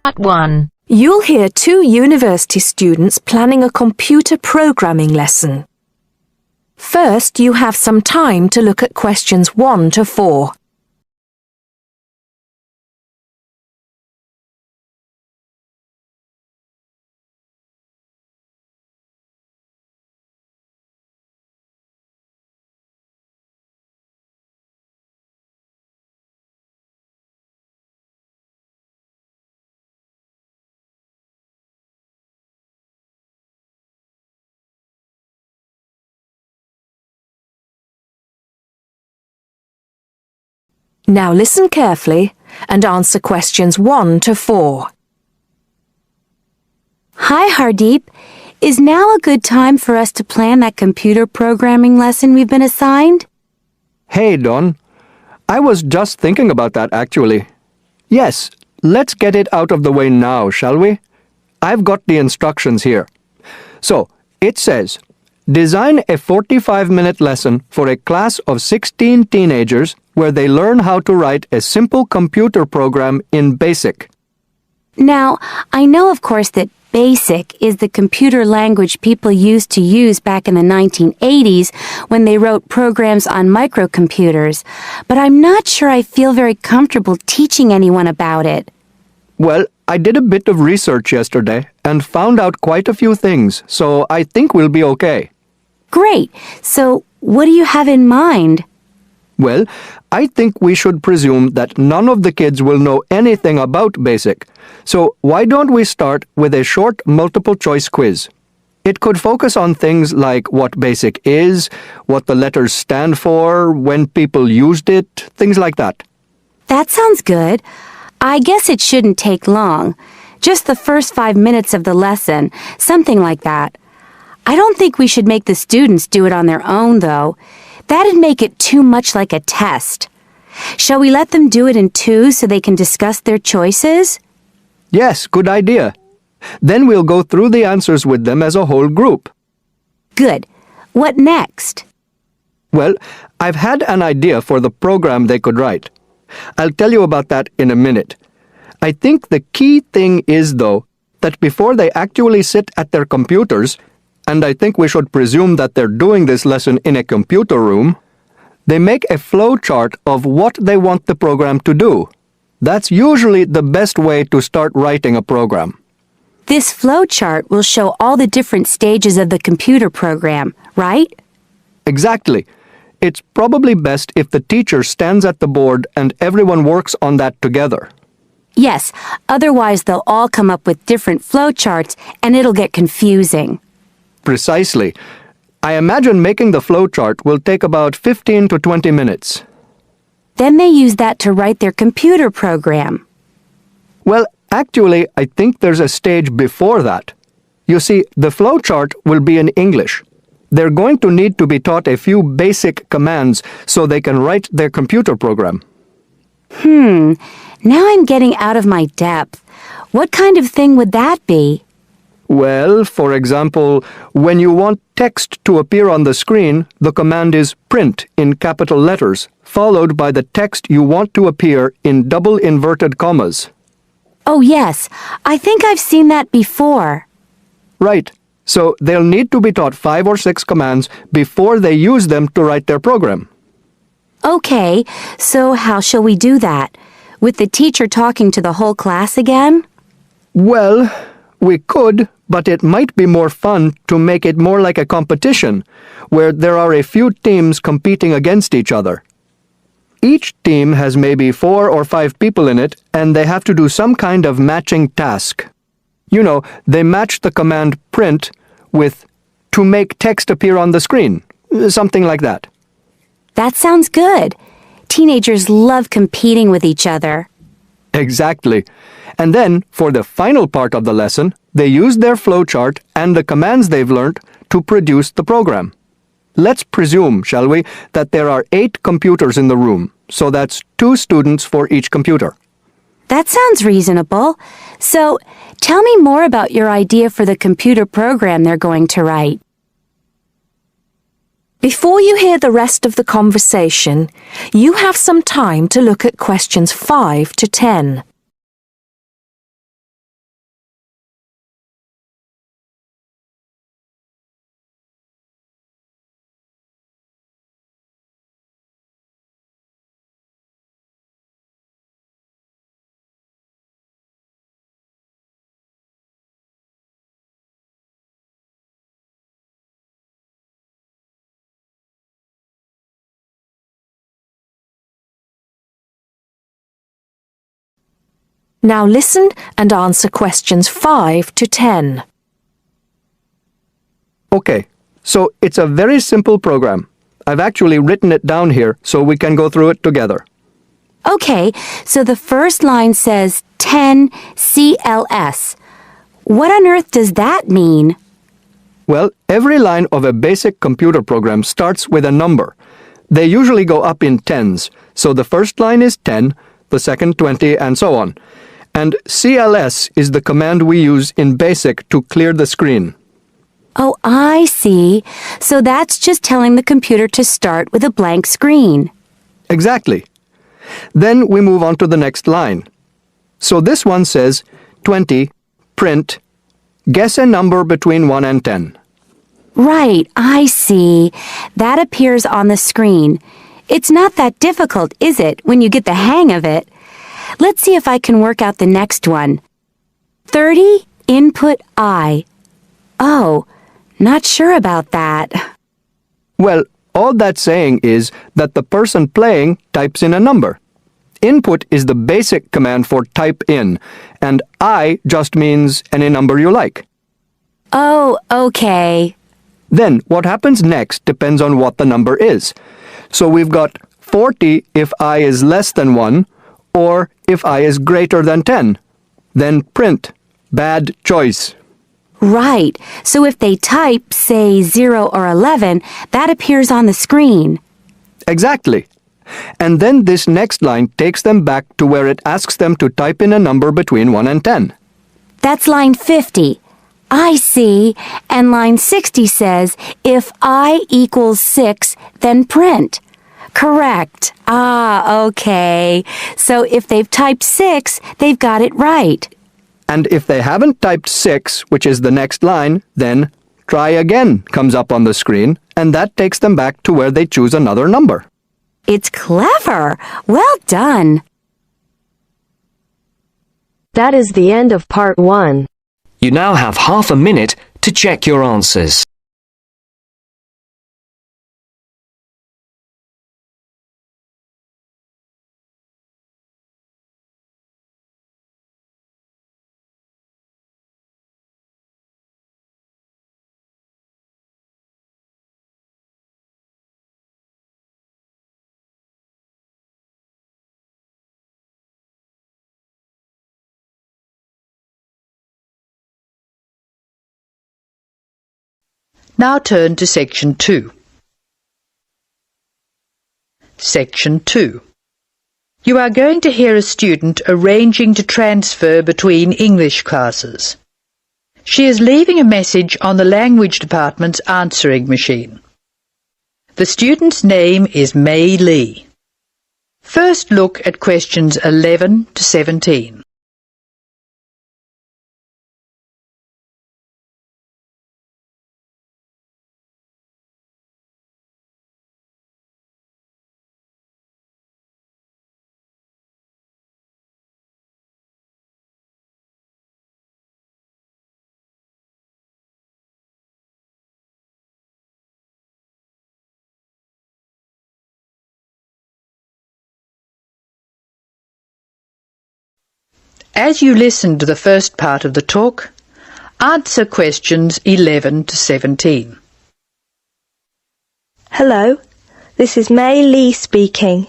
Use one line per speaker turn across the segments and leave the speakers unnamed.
Part 1.
You'll hear two university students planning a computer programming lesson. First, you have some time to look at questions 1 to 4. Now listen carefully and answer questions 1 to 4.
Hi, Hardeep. Is now a good time for us to plan that computer programming lesson we've been assigned?
Hey, Dawn. I was just thinking about that, actually. Yes, let's get it out of the way now, shall we? I've got the instructions here. So, it says, design a 45-minute lesson for a class of 16 teenagers where they learn how to write a simple computer program in BASIC.
Now, I know, of course, that BASIC is the computer language people used to use back in the 1980s when they wrote programs on microcomputers, but I'm not sure I feel very comfortable teaching anyone about it.
Well, I did a bit of research yesterday and found out quite a few things, so I think we'll be okay.
Great. So, what do you have in mind?
Well, I think we should presume that none of the kids will know anything about BASIC. So why don't we start with a short multiple-choice quiz? It could focus on things like what BASIC is, what the letters stand for, when people used it, things like that.
That sounds good. I guess it shouldn't take long. Just the first 5 minutes of the lesson, something like that. I don't think we should make the students do it on their own, though. That'd make it too much like a test. Shall we let them do it in twos so they can discuss their choices?
Yes, good idea. Then we'll go through the answers with them as a whole group.
Good. What next?
Well, I've had an idea for the program they could write. I'll tell you about that in a minute. I think the key thing is, though, that before they actually sit at their computers, and I think we should presume that they're doing this lesson in a computer room, they make a flow chart of what they want the program to do. That's usually the best way to start writing a program.
This flow chart will show all the different stages of the computer program, right?
Exactly. It's probably best if the teacher stands at the board and everyone works on that together.
Yes, otherwise they'll all come up with different flow charts and it'll get confusing.
Precisely. I imagine making the flowchart will take about 15 to 20 minutes.
Then they use that to write their computer program.
Well, actually, I think there's a stage before that. You see, the flowchart will be in English. They're going to need to be taught a few basic commands so they can write their computer program.
Now I'm getting out of my depth. What kind of thing would that be?
Well, for example, when you want text to appear on the screen, the command is print in capital letters, followed by the text you want to appear in double inverted commas.
Oh yes, I think I've seen that before.
Right. So they'll need to be taught 5 or 6 commands before they use them to write their program.
Okay, so how shall we do that? With the teacher talking to the whole class again?
Well, we could, but it might be more fun to make it more like a competition, where there are a few teams competing against each other. Each team has maybe 4 or 5 people in it, and they have to do some kind of matching task. You know, they match the command print with to make text appear on the screen, something like that.
That sounds good. Teenagers love competing with each other.
Exactly. And then, for the final part of the lesson, they use their flowchart and the commands they've learned to produce the program. Let's presume, shall we, that there are 8 computers in the room, so that's 2 students for each computer.
That sounds reasonable. So, tell me more about your idea for the computer program they're going to write.
Before you hear the rest of the conversation, you have some time to look at questions 5 to 10. Now listen and answer questions 5 to 10.
Okay, so it's a very simple program. I've actually written it down here so we can go through it together.
Okay, so the first line says 10 CLS. What on earth does that mean?
Well, every line of a basic computer program starts with a number. They usually go up in tens, so the first line is 10, the second 20, and so on. And CLS is the command we use in BASIC to clear the screen.
Oh, I see. So that's just telling the computer to start with a blank screen.
Exactly. Then we move on to the next line. So this one says 20, print, guess a number between 1 and 10.
Right, I see. That appears on the screen. It's not that difficult, is it, when you get the hang of it? Let's see if I can work out the next one. 30, input I. Oh, not sure about that.
Well, all that's saying is that the person playing types in a number. Input is the basic command for type in, and I just means any number you like.
Oh, okay.
Then what happens next depends on what the number is. So we've got 40 if I is less than 1, or if I is greater than 10. Then print. Bad choice.
Right. So if they type, say, 0 or 11, that appears on the screen.
Exactly. And then this next line takes them back to where it asks them to type in a number between 1 and 10.
That's line 50. I see. And line 60 says, if I equals 6, then print. Correct. Ah, okay. So if they've typed 6, they've got it right.
And if they haven't typed 6, which is the next line, then try again comes up on the screen, and that takes them back to where they choose another number.
It's clever. Well done.
That is the end of part 1.
You now have half a minute to check your answers.
Now turn to Section 2. Section 2. You are going to hear a student arranging to transfer between English classes. She is leaving a message on the language department's answering machine. The student's name is Mei Lee. First look at questions 11 to 17. As you listen to the first part of the talk, answer questions 11 to 17.
Hello, this is Mei Lee speaking.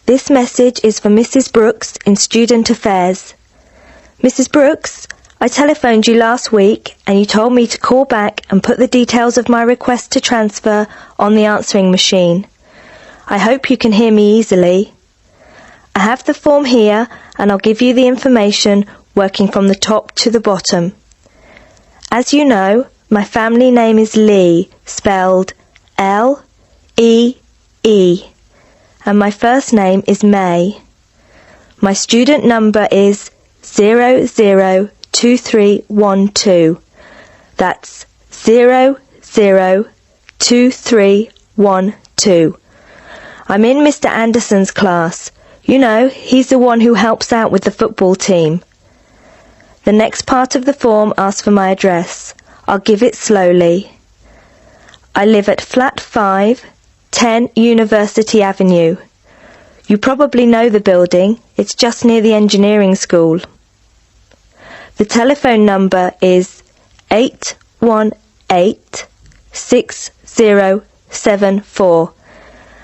This message is for Mrs. Brooks in Student Affairs. Mrs. Brooks, I telephoned you last week and you told me to call back and put the details of my request to transfer on the answering machine. I hope you can hear me easily. I have the form here and I'll give you the information working from the top to the bottom. As you know, my family name is Lee, spelled L-E-E, and my first name is May. My student number is 002312. That's 002312. I'm in Mr. Anderson's class. You know, he's the one who helps out with the football team. The next part of the form asks for my address. I'll give it slowly. I live at Flat 5, 10 University Avenue. You probably know the building. It's just near the engineering school. The telephone number is 818-6074,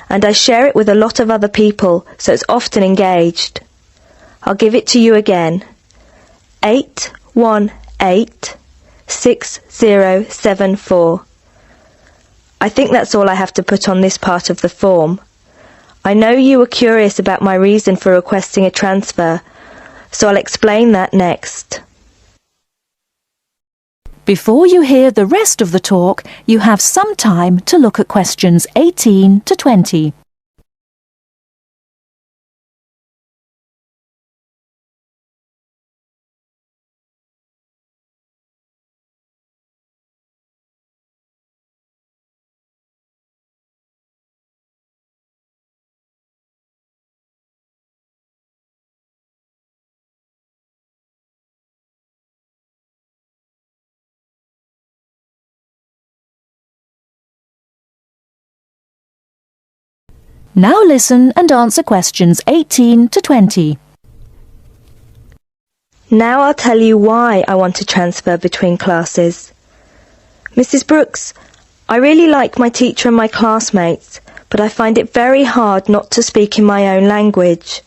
and I share it with a lot of other people, so it's often engaged. I'll give it to you again. 818-6074. I think that's all I have to put on this part of the form. I know you were curious about my reason for requesting a transfer, so I'll explain that next.
Before you hear the rest of the talk, you have some time to look at questions 18 to 20. Now listen and answer questions 18 to 20.
Now I'll tell you why I want to transfer between classes. Mrs. Brooks, I really like my teacher and my classmates, but I find it very hard not to speak in my own language.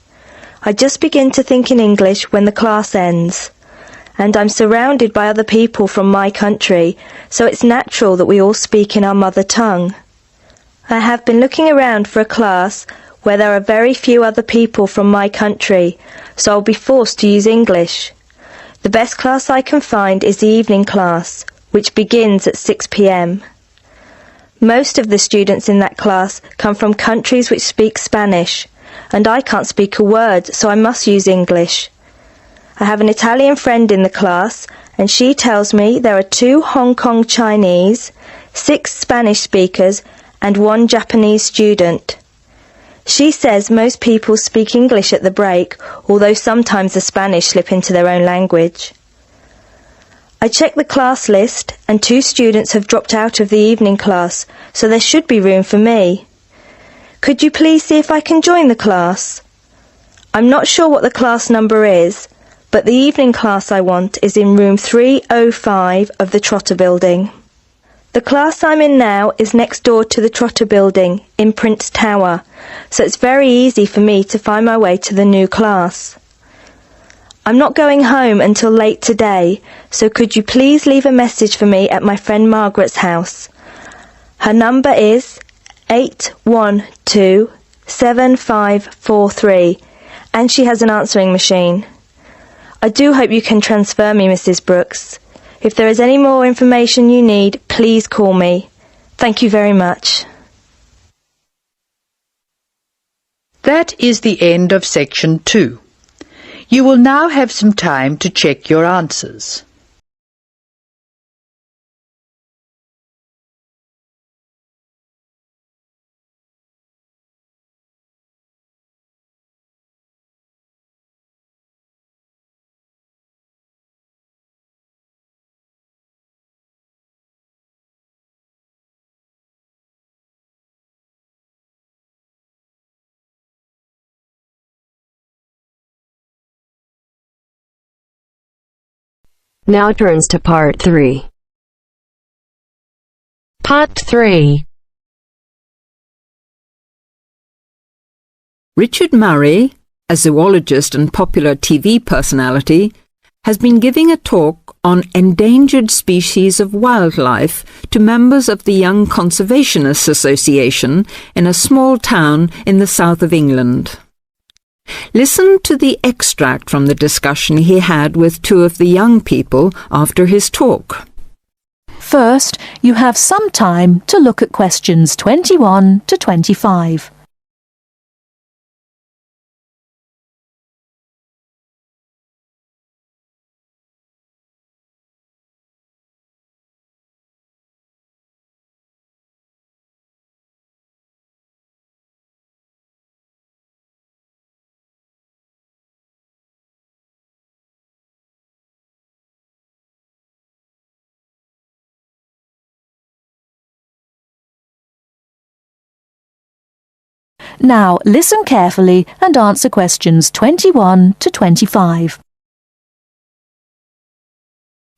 I just begin to think in English when the class ends, and I'm surrounded by other people from my country, so it's natural that we all speak in our mother tongue. I have been looking around for a class where there are very few other people from my country, so I'll be forced to use English. The best class I can find is the evening class, which begins at 6 p.m. Most of the students in that class come from countries which speak Spanish, and I can't speak a word, so I must use English. I have an Italian friend in the class, and she tells me there are 2 Hong Kong Chinese, 6 Spanish speakers, and 1 Japanese student. She says most people speak English at the break, although sometimes the Spanish slip into their own language. I checked the class list, and 2 students have dropped out of the evening class, so there should be room for me. Could you please see if I can join the class? I'm not sure what the class number is, but the evening class I want is in room 305 of the Trotter Building. The class I'm in now is next door to the Trotter Building in Prince Tower, so it's very easy for me to find my way to the new class. I'm not going home until late today, so could you please leave a message for me at my friend Margaret's house? Her number is 812-7543, and she has an answering machine. I do hope you can transfer me, Mrs. Brooks. If there is any more information you need, please call me. Thank you very much.
That is the end of section 2. You will now have some time to check your answers.
Now turns to part 3. Part 3.
Richard Murray, a zoologist and popular TV personality, has been giving a talk on endangered species of wildlife to members of the Young Conservationists Association in a small town in the south of England. Listen to the extract from the discussion he had with 2 of the young people after his talk.
First, you have some time to look at questions 21 to 25. Now listen carefully and answer questions 21 to 25.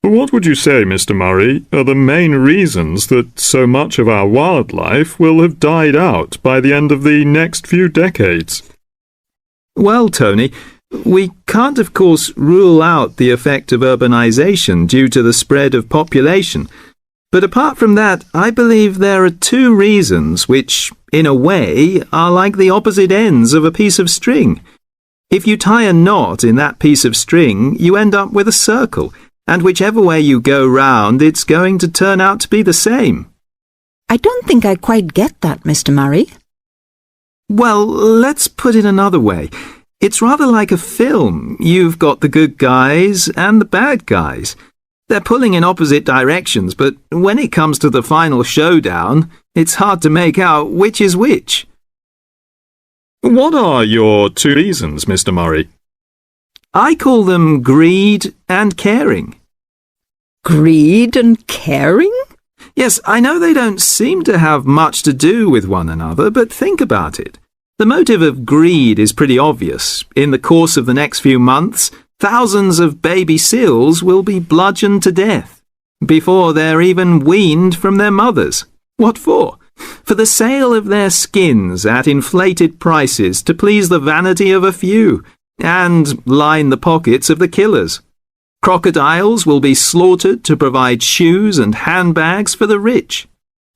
What would you say, Mr. Murray, are the main reasons that so much of our wildlife will have died out by the end of the next few decades?
Well, Tony, we can't of course rule out the effect of urbanization due to the spread of population. But apart from that, I believe there are two reasons which, in a way, are like the opposite ends of a piece of string. If you tie a knot in that piece of string, you end up with a circle, and whichever way you go round, it's going to turn out to be the same.
I don't think I quite get that, Mr. Murray.
Well, let's put it another way. It's rather like a film. You've got the good guys and the bad guys. They're pulling in opposite directions, but when it comes to the final showdown, it's hard to make out which is which.
What are your two reasons, Mr. Murray?
I call them greed and caring.
Greed and caring?
Yes, I know they don't seem to have much to do with one another, but think about it. The motive of greed is pretty obvious. In the course of the next few months, thousands of baby seals will be bludgeoned to death before they're even weaned from their mothers. What for? For the sale of their skins at inflated prices to please the vanity of a few and line the pockets of the killers. Crocodiles will be slaughtered to provide shoes and handbags for the rich.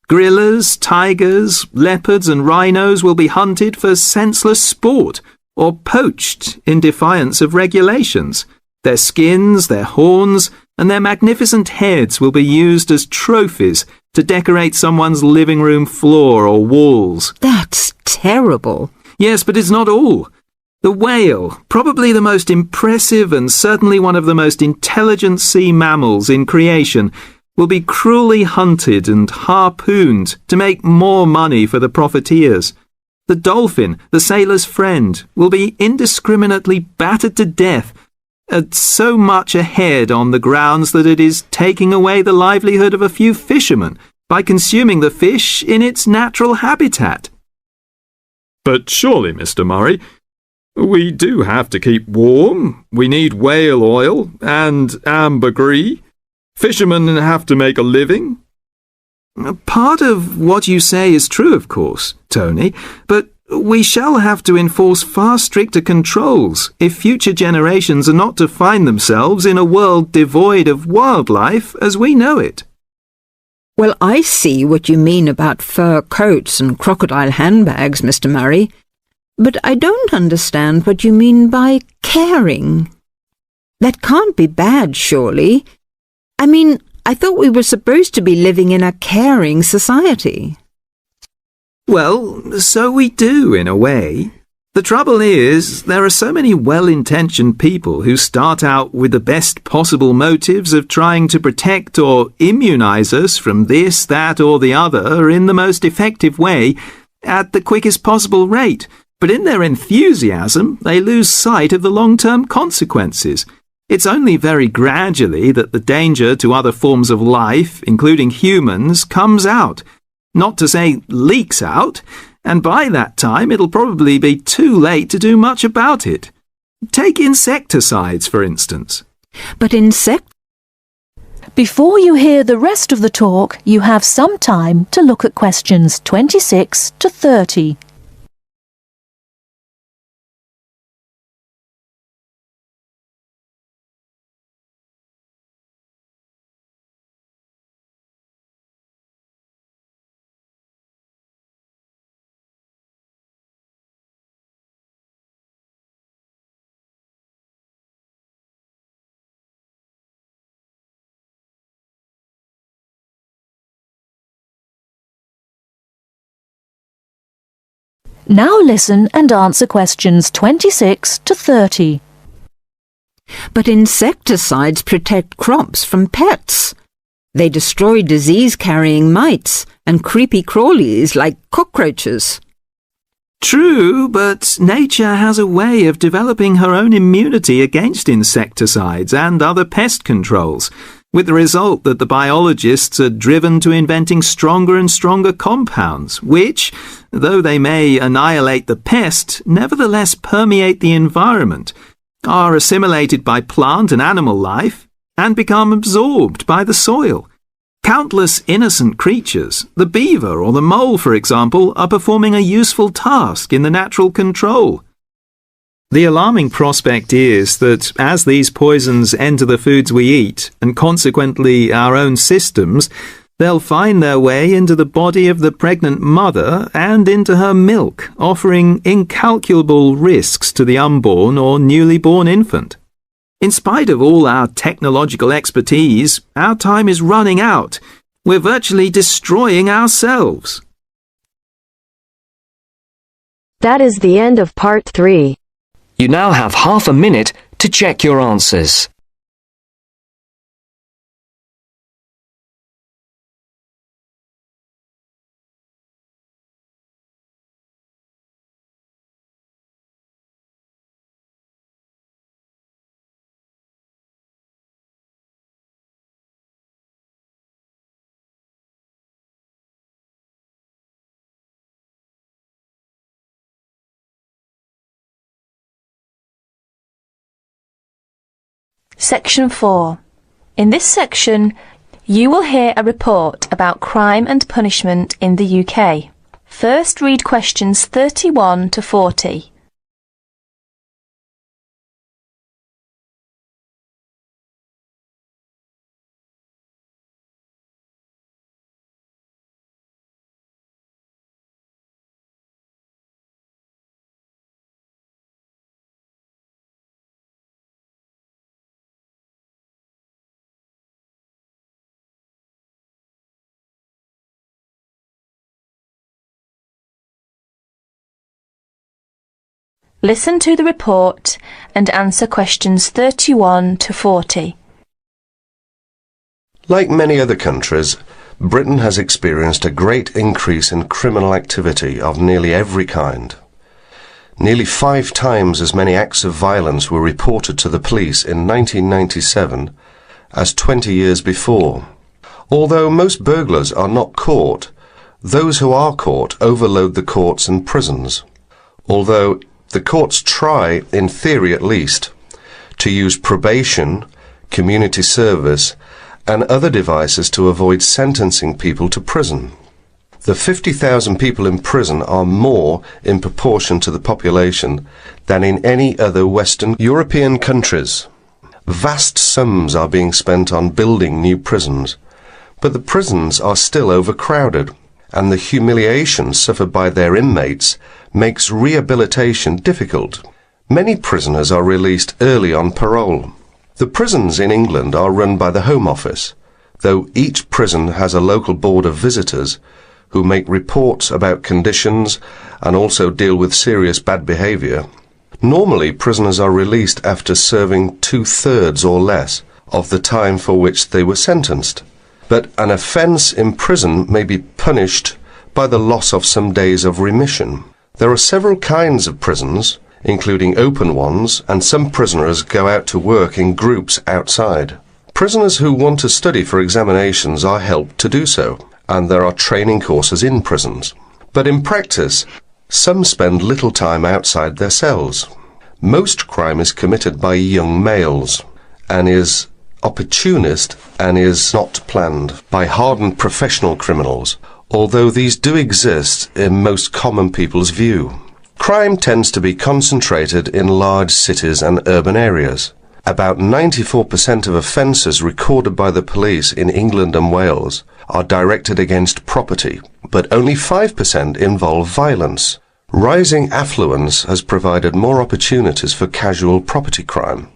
Gorillas, tigers, leopards and rhinos will be hunted for senseless sport or poached in defiance of regulations. Their skins, their horns, and their magnificent heads will be used as trophies to decorate someone's living room floor or walls.
That's terrible.
Yes, but it's not all. The whale, probably the most impressive and certainly one of the most intelligent sea mammals in creation, will be cruelly hunted and harpooned to make more money for the profiteers. The dolphin, the sailor's friend, will be indiscriminately battered to death at so much a head on the grounds that it is taking away the livelihood of a few fishermen by consuming the fish in its natural habitat.
But surely, Mr. Murray, we do have to keep warm. We need whale oil and ambergris. Fishermen have to make a living.
Part of what you say is true, of course, Tony, but we shall have to enforce far stricter controls if future generations are not to find themselves in a world devoid of wildlife as we know it.
Well, I see what you mean about fur coats and crocodile handbags, Mr. Murray, but I don't understand what you mean by caring. That can't be bad, surely. I mean, I thought we were supposed to be living in a caring society.
Well, so we do, in a way. The trouble is, there are so many well-intentioned people who start out with the best possible motives of trying to protect or immunize us from this, that, or the other in the most effective way, at the quickest possible rate. But in their enthusiasm, they lose sight of the long-term consequences. It's only very gradually that the danger to other forms of life, including humans, comes out. Not to say leaks out, and by that time it'll probably be too late to do much about it. Take insecticides, for instance.
But
Before you hear the rest of the talk, you have some time to look at questions 26 to 30. Now listen and answer questions 26 to 30.
But insecticides protect crops from pests. They destroy disease-carrying mites and creepy crawlies like cockroaches.
True, but nature has a way of developing her own immunity against insecticides and other pest controls, with the result that the biologists are driven to inventing stronger and stronger compounds, which, though they may annihilate the pest, nevertheless permeate the environment, are assimilated by plant and animal life, and become absorbed by the soil. Countless innocent creatures, the beaver or the mole, for example, are performing a useful task in the natural control. The alarming prospect is that as these poisons enter the foods we eat, and consequently our own systems, they'll find their way into the body of the pregnant mother and into her milk, offering incalculable risks to the unborn or newly born infant. In spite of all our technological expertise, our time is running out. We're virtually destroying ourselves.
That is the end of part 3.
You now have half a minute to check your answers.
Section 4. In this section, you will hear a report about crime and punishment in the UK. First, read questions 31 to 40. Listen to the report and answer questions 31 to 40.
Like many other countries, Britain has experienced a great increase in criminal activity of nearly every kind. Nearly 5 times as many acts of violence were reported to the police in 1997 as 20 years before. Although most burglars are not caught, those who are caught overload the courts and prisons. Although the courts try, in theory at least, to use probation, community service, and other devices to avoid sentencing people to prison. The 50,000 people in prison are more in proportion to the population than in any other Western European countries. Vast sums are being spent on building new prisons, but the prisons are still overcrowded, and the humiliation suffered by their inmates makes rehabilitation difficult. Many prisoners are released early on parole. The prisons in England are run by the Home Office, though each prison has a local board of visitors who make reports about conditions and also deal with serious bad behaviour. Normally, prisoners are released after serving 2/3 or less of the time for which they were sentenced. But an offence in prison may be punished by the loss of some days of remission. There are several kinds of prisons, including open ones, and some prisoners go out to work in groups outside. Prisoners who want to study for examinations are helped to do so, and there are training courses in prisons. But in practice, some spend little time outside their cells. Most crime is committed by young males, and is opportunist and is not planned by hardened professional criminals, although these do exist in most common people's view. Crime tends to be concentrated in large cities and urban areas. About 94% of offences recorded by the police in England and Wales are directed against property, but only 5% involve violence. Rising affluence has provided more opportunities for casual property crime.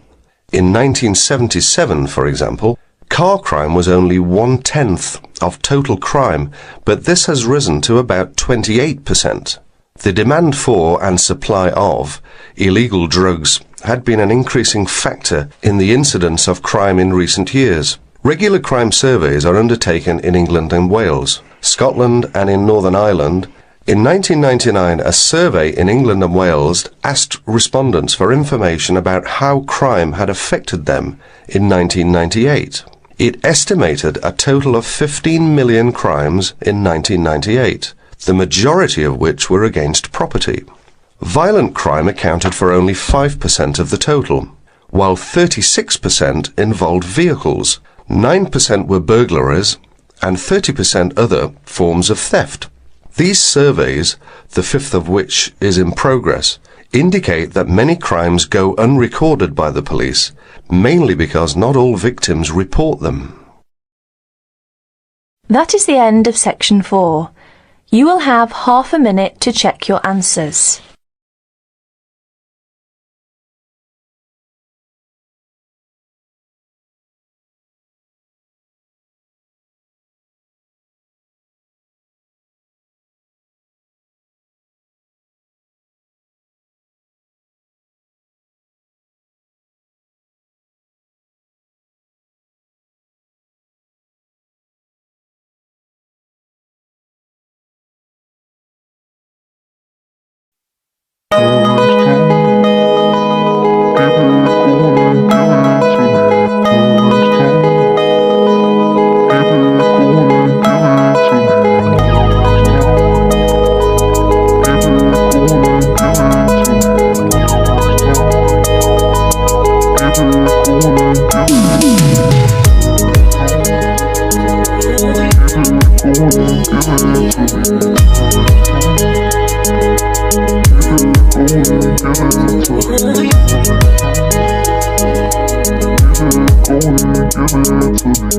In 1977, for example, car crime was only 1/10 of total crime, but this has risen to about 28%. The demand for and supply of illegal drugs had been an increasing factor in the incidence of crime in recent years. Regular crime surveys are undertaken in England and Wales, Scotland and in Northern Ireland. In 1999, a survey in England and Wales asked respondents for information about how crime had affected them in 1998. It estimated a total of 15 million crimes in 1998, the majority of which were against property. Violent crime accounted for only 5% of the total. while 36% involved vehicles, 9% were burglaries, and 30% other forms of theft. These surveys, the fifth of which is in progress, indicate that many crimes go unrecorded by the police, mainly because not all victims report them.
That is the end of section 4. You will have half a minute to check your answers.
Give it to me.